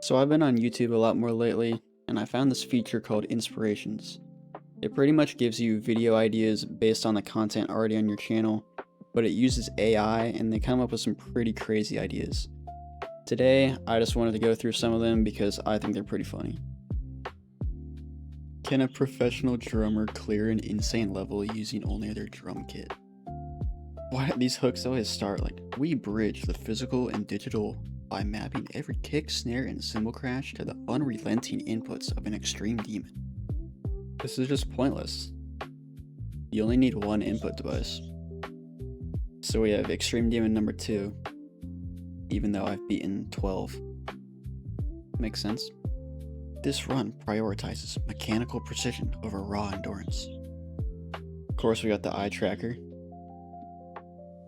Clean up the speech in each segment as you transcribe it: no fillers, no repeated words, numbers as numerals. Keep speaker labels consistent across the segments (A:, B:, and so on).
A: So I've been on YouTube a lot more lately, and I found this feature called Inspirations. It pretty much gives you video ideas based on the content already on your channel, but it uses AI and they come up with some pretty crazy ideas. Today, I just wanted to go through some of them because I think they're pretty funny. Can a professional drummer clear an insane level using only their drum kit? Why do these hooks always start like, we bridge the physical and digital by mapping every kick, snare, and cymbal crash to the unrelenting inputs of an extreme demon. This is just pointless. You only need one input device. So we have extreme demon number 2, even though I've beaten 12. Makes sense? This run prioritizes mechanical precision over raw endurance. Of course, we got the eye tracker.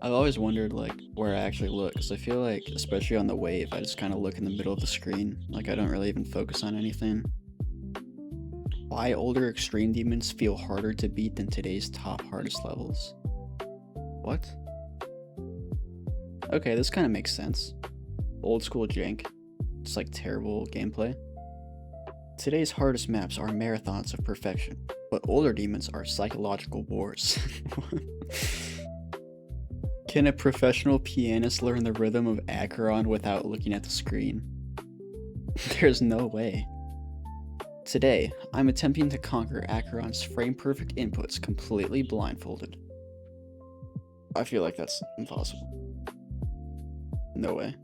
A: I've always wondered where I actually look, because I feel like, especially on the wave, I just kind of look in the middle of the screen, I don't really even focus on anything. Why older extreme demons feel harder to beat than today's top hardest levels? What? Okay, this kind of makes sense. Old school jank. It's terrible gameplay. Today's hardest maps are marathons of perfection, but older demons are psychological wars. Can a professional pianist learn the rhythm of Acheron without looking at the screen? There's no way. Today, I'm attempting to conquer Acheron's frame-perfect inputs completely blindfolded. I feel like that's impossible. No way.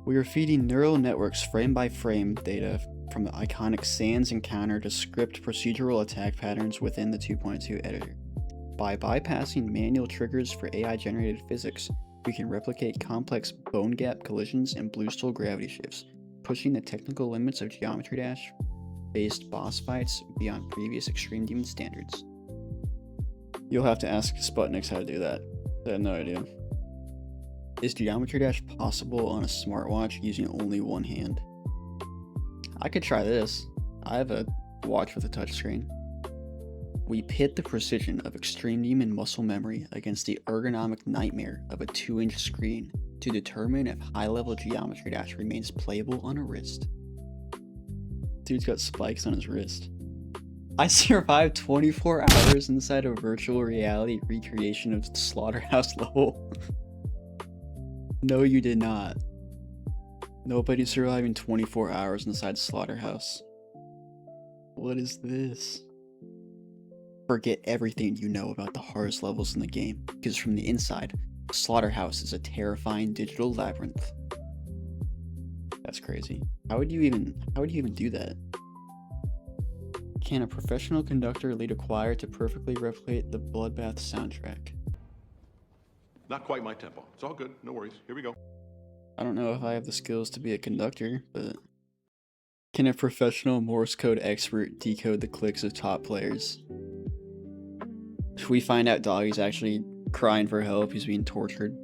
A: We are feeding neural networks frame-by-frame data from the iconic Sans encounter to script procedural attack patterns within the 2.2 editor. By bypassing manual triggers for AI-generated physics, we can replicate complex bone gap collisions and blue-steel gravity shifts, pushing the technical limits of Geometry Dash-based boss fights beyond previous Extreme Demon standards. You'll have to ask Sputniks how to do that. I have no idea. Is Geometry Dash possible on a smartwatch using only one hand? I could try this. I have a watch with a touchscreen. We pit the precision of Extreme Demon muscle memory against the ergonomic nightmare of a 2-inch screen to determine if high-level Geometry Dash remains playable on a wrist. Dude's got spikes on his wrist. I survived 24 hours inside a virtual reality recreation of the Slaughterhouse level. No, you did not. Nobody's surviving 24 hours inside Slaughterhouse. What is this? Forget everything you know about the hardest levels in the game, because from the inside, Slaughterhouse is a terrifying digital labyrinth. That's crazy. How would you even do that? Can a professional conductor lead a choir to perfectly replicate the Bloodbath soundtrack?
B: Not quite my tempo. It's all good. No worries. Here we go.
A: I don't know if I have the skills to be a conductor, but... Can a professional Morse code expert decode the clicks of top players? If we find out Doggy's actually crying for help, he's being tortured.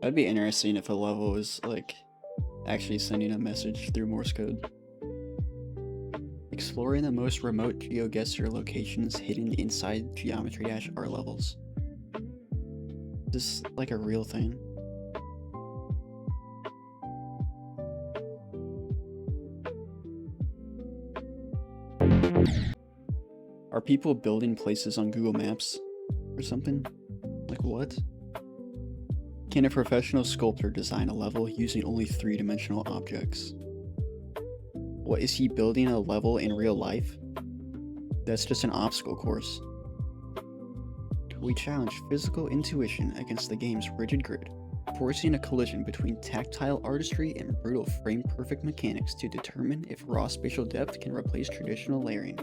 A: That'd be interesting if a level was, actually sending a message through Morse code. Exploring the most remote GeoGuessr locations hidden inside Geometry Dash R levels. Is this, a real thing? Are people building places on Google Maps or something? What? Can a professional sculptor design a level using only 3-dimensional objects? What, is he building a level in real life? That's just an obstacle course. We challenge physical intuition against the game's rigid grid, forcing a collision between tactile artistry and brutal frame-perfect mechanics to determine if raw spatial depth can replace traditional layering.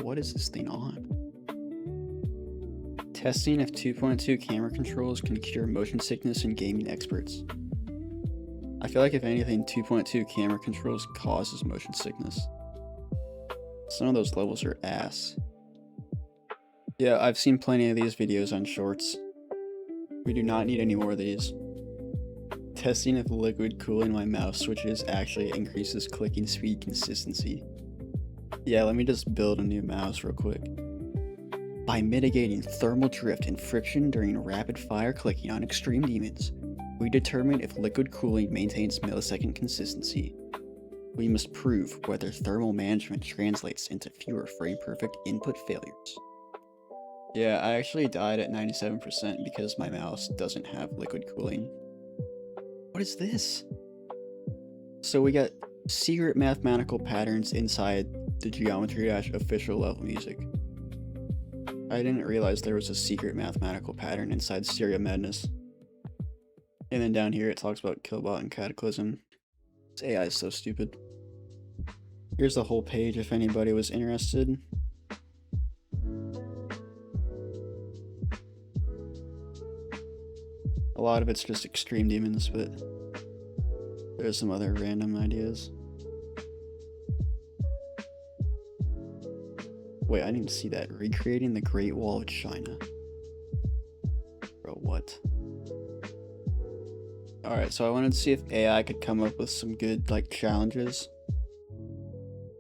A: What is this thing on? Testing if 2.2 camera controls can cure motion sickness in gaming experts. I feel like if anything, 2.2 camera controls causes motion sickness. Some of those levels are ass. Yeah, I've seen plenty of these videos on Shorts. We do not need any more of these. Testing if liquid cooling my mouse switches actually increases clicking speed consistency. Yeah, let me just build a new mouse real quick. By mitigating thermal drift and friction during rapid fire clicking on extreme demons, We determine if liquid cooling maintains millisecond consistency. We must prove whether thermal management translates into fewer frame-perfect input failures. Yeah, I actually died at 97% because my mouse doesn't have liquid cooling. What is this? So we got secret mathematical patterns inside the Geometry Dash official level music. I didn't realize there was a secret mathematical pattern inside Stereo Madness. And then down here it talks about Killbot and Cataclysm. This AI is so stupid. Here's the whole page if anybody was interested. A lot of it's just extreme demons, but there's some other random ideas. Wait, I didn't even see that. Recreating the Great Wall of China. Bro, what? Alright, so I wanted to see if AI could come up with some good, like, challenges.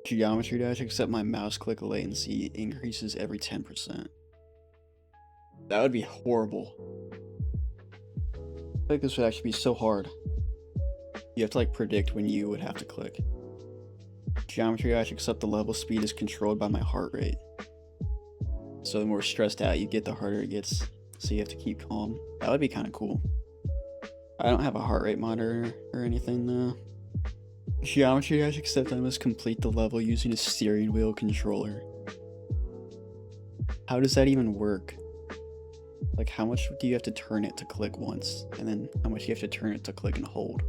A: Geometry Dash, except my mouse click latency increases every 10%. That would be horrible. I think this would actually be so hard. You have to like predict when you would have to click. Geometry Dash, except the level speed is controlled by my heart rate. So the more stressed out you get, the harder it gets. So you have to keep calm. That would be kind of cool. I don't have a heart rate monitor or anything though. Geometry Dash, except I must complete the level using a steering wheel controller. How does that even work? Like, how much do you have to turn it to click once? And then how much do you have to turn it to click and hold?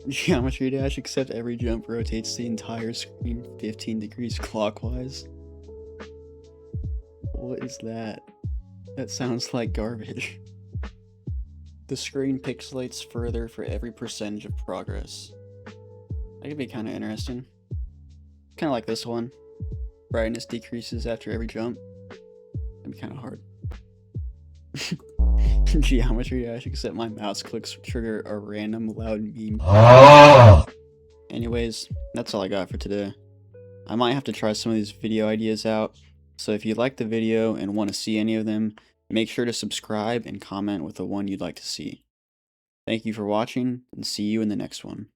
A: Geometry Dash, except every jump rotates the entire screen 15 degrees clockwise. What is that? That sounds like garbage. The screen pixelates further for every percentage of progress. That could be kind of interesting. Kind of like this one. Brightness decreases after every jump. That'd be kind of hard. Geometry Dash, except my mouse clicks trigger a random loud meme. Anyways, that's all I got for today. I might have to try some of these video ideas out, so if you like the video and want to see any of them, make sure to subscribe and comment with the one you'd like to see. Thank you for watching, and see you in the next one.